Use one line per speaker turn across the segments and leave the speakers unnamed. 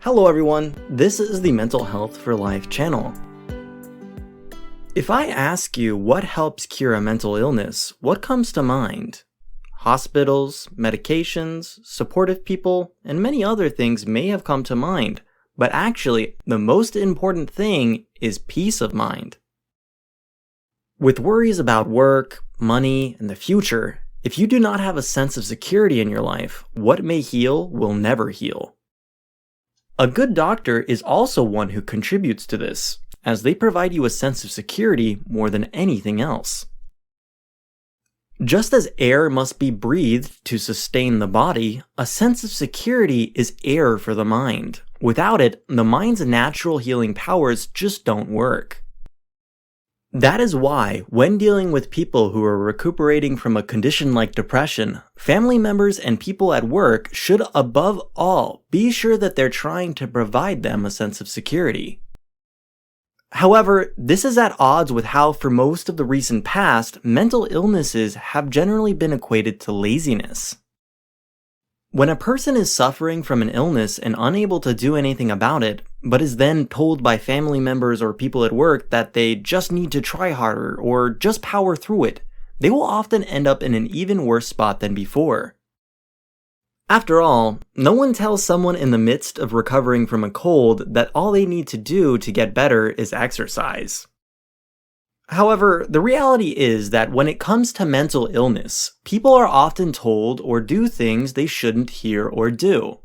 Hello everyone, this is the Mental Health for Life channel. If I ask you what helps cure a mental illness, what comes to mind? Hospitals, medications, supportive people, and many other things may have come to mind, but actually, the most important thing is peace of mind. With worries about work, money, and the future, if you do not have a sense of security in your life, what may heal will never heal. A good doctor is also one who contributes to this, as they provide you a sense of security more than anything else. Just as air must be breathed to sustain the body, a sense of security is air for the mind. Without it, the mind's natural healing powers just don't work. That is why, when dealing with people who are recuperating from a condition like depression, family members and people at work should above all be sure that they're trying to provide them a sense of security. However, this is at odds with how for most of the recent past, mental illnesses have generally been equated to laziness. When a person is suffering from an illness and unable to do anything about it, but is then told by family members or people at work that they just need to try harder or just power through it, they will often end up in an even worse spot than before. After all, no one tells someone in the midst of recovering from a cold that all they need to do to get better is exercise. However, the reality is that when it comes to mental illness, people are often told or do things they shouldn't hear or do.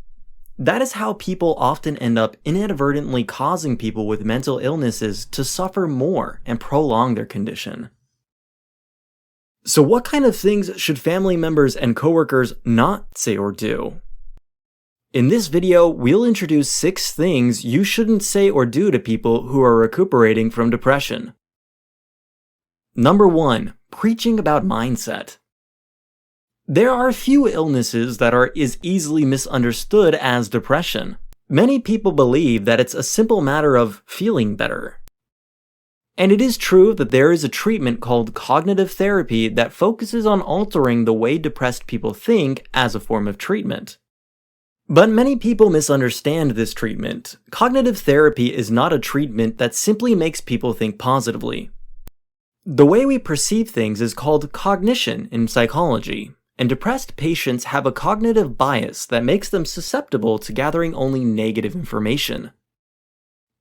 That is how people often end up inadvertently causing people with mental illnesses to suffer more and prolong their condition. So what kind of things should family members and coworkers not say or do? In this video, we'll introduce 6 things you shouldn't say or do to people who are recuperating from depression. Number 1. Preaching about mindset. There are few illnesses that are as easily misunderstood as depression. Many people believe that it's a simple matter of feeling better. And it is true that there is a treatment called cognitive therapy that focuses on altering the way depressed people think as a form of treatment. But many people misunderstand this treatment. Cognitive therapy is not a treatment that simply makes people think positively. The way we perceive things is called cognition in psychology, and depressed patients have a cognitive bias that makes them susceptible to gathering only negative information.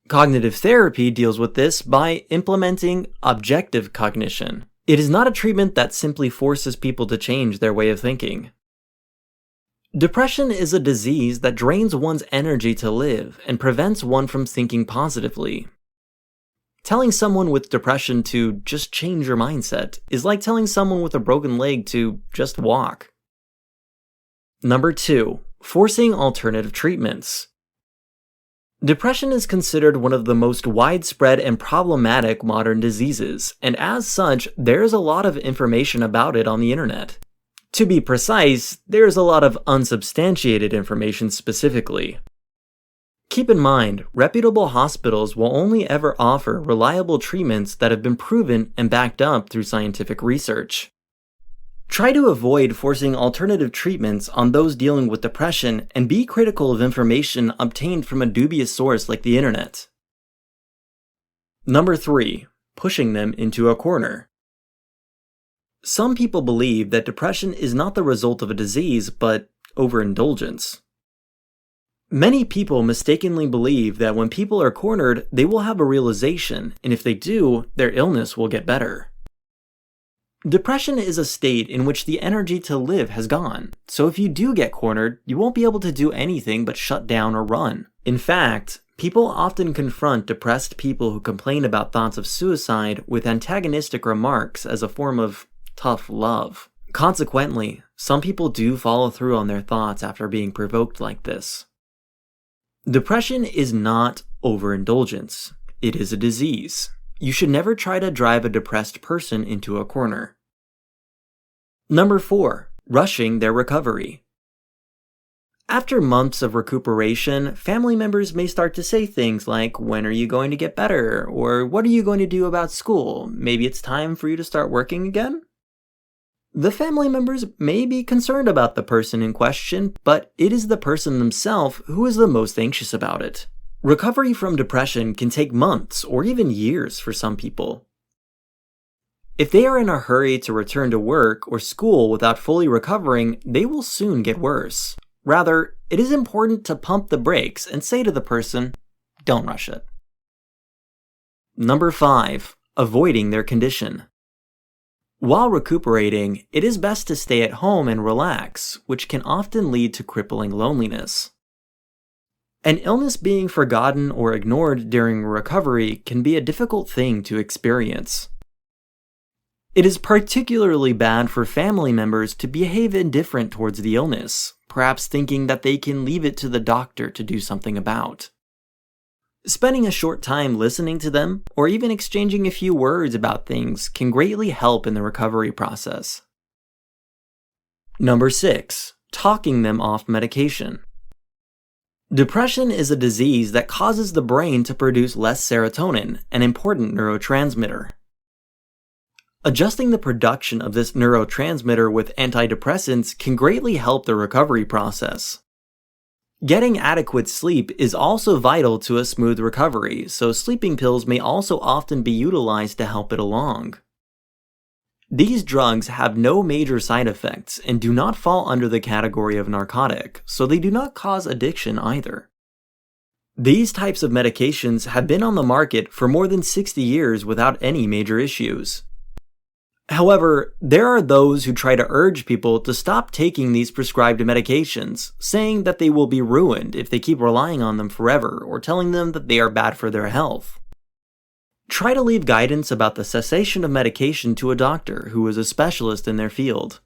Cognitive therapy deals with this by implementing objective cognition. It is not a treatment that simply forces people to change their way of thinking. Depression is a disease that drains one's energy to live and prevents one from thinking positively. Telling someone with depression to just change your mindset is like telling someone with a broken leg to just walk. Number 2. Forcing alternative treatments. Depression is considered one of the most widespread and problematic modern diseases, and as such, there is a lot of information about it on the internet. To be precise, there is a lot of unsubstantiated information specifically. Keep in mind, reputable hospitals will only ever offer reliable treatments that have been proven and backed up through scientific research. Try to avoid forcing alternative treatments on those dealing with depression and be critical of information obtained from a dubious source like the internet. Number 3. Pushing them into a corner. Some people believe that depression is not the result of a disease, but overindulgence. Many people mistakenly believe that when people are cornered, they will have a realization, and if they do, their illness will get better. Depression is a state in which the energy to live has gone, so if you do get cornered, you won't be able to do anything but shut down or run. In fact, people often confront depressed people who complain about thoughts of suicide with antagonistic remarks as a form of tough love. Consequently, some people do follow through on their thoughts after being provoked like this. Depression is not overindulgence. It is a disease. You should never try to drive a depressed person into a corner. Number 4. Rushing their recovery. After months of recuperation, family members may start to say things like, "When are you going to get better?" or "What are you going to do about school? Maybe it's time for you to start working again?" The family members may be concerned about the person in question, but it is the person themselves who is the most anxious about it. Recovery from depression can take months or even years for some people. If they are in a hurry to return to work or school without fully recovering, they will soon get worse. Rather, it is important to pump the brakes and say to the person, don't rush it. Number 5. Avoiding their condition. While recuperating, it is best to stay at home and relax, which can often lead to crippling loneliness. An illness being forgotten or ignored during recovery can be a difficult thing to experience. It is particularly bad for family members to behave indifferent towards the illness, perhaps thinking that they can leave it to the doctor to do something about. Spending a short time listening to them, or even exchanging a few words about things, can greatly help in the recovery process. Number 6. Talking them off medication. Depression is a disease that causes the brain to produce less serotonin, an important neurotransmitter. Adjusting the production of this neurotransmitter with antidepressants can greatly help the recovery process. Getting adequate sleep is also vital to a smooth recovery, so sleeping pills may also often be utilized to help it along. These drugs have no major side effects and do not fall under the category of narcotic, so they do not cause addiction either. These types of medications have been on the market for more than 60 years without any major issues. However, there are those who try to urge people to stop taking these prescribed medications, saying that they will be ruined if they keep relying on them forever, or telling them that they are bad for their health. Try to leave guidance about the cessation of medication to a doctor who is a specialist in their field.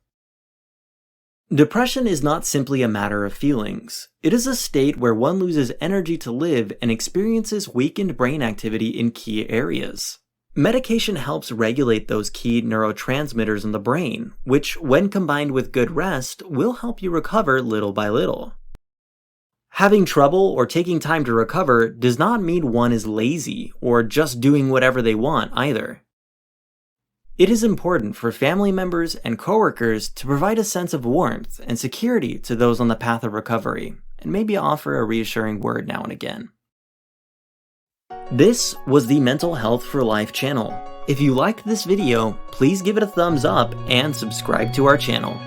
Depression is not simply a matter of feelings. It is a state where one loses energy to live and experiences weakened brain activity in key areas. Medication helps regulate those key neurotransmitters in the brain, which, when combined with good rest, will help you recover little by little. Having trouble or taking time to recover does not mean one is lazy or just doing whatever they want either. It is important for family members and coworkers to provide a sense of warmth and security to those on the path of recovery, and maybe offer a reassuring word now and again. This was the Mental Health for Life channel. If you liked this video, please give it a thumbs up and subscribe to our channel.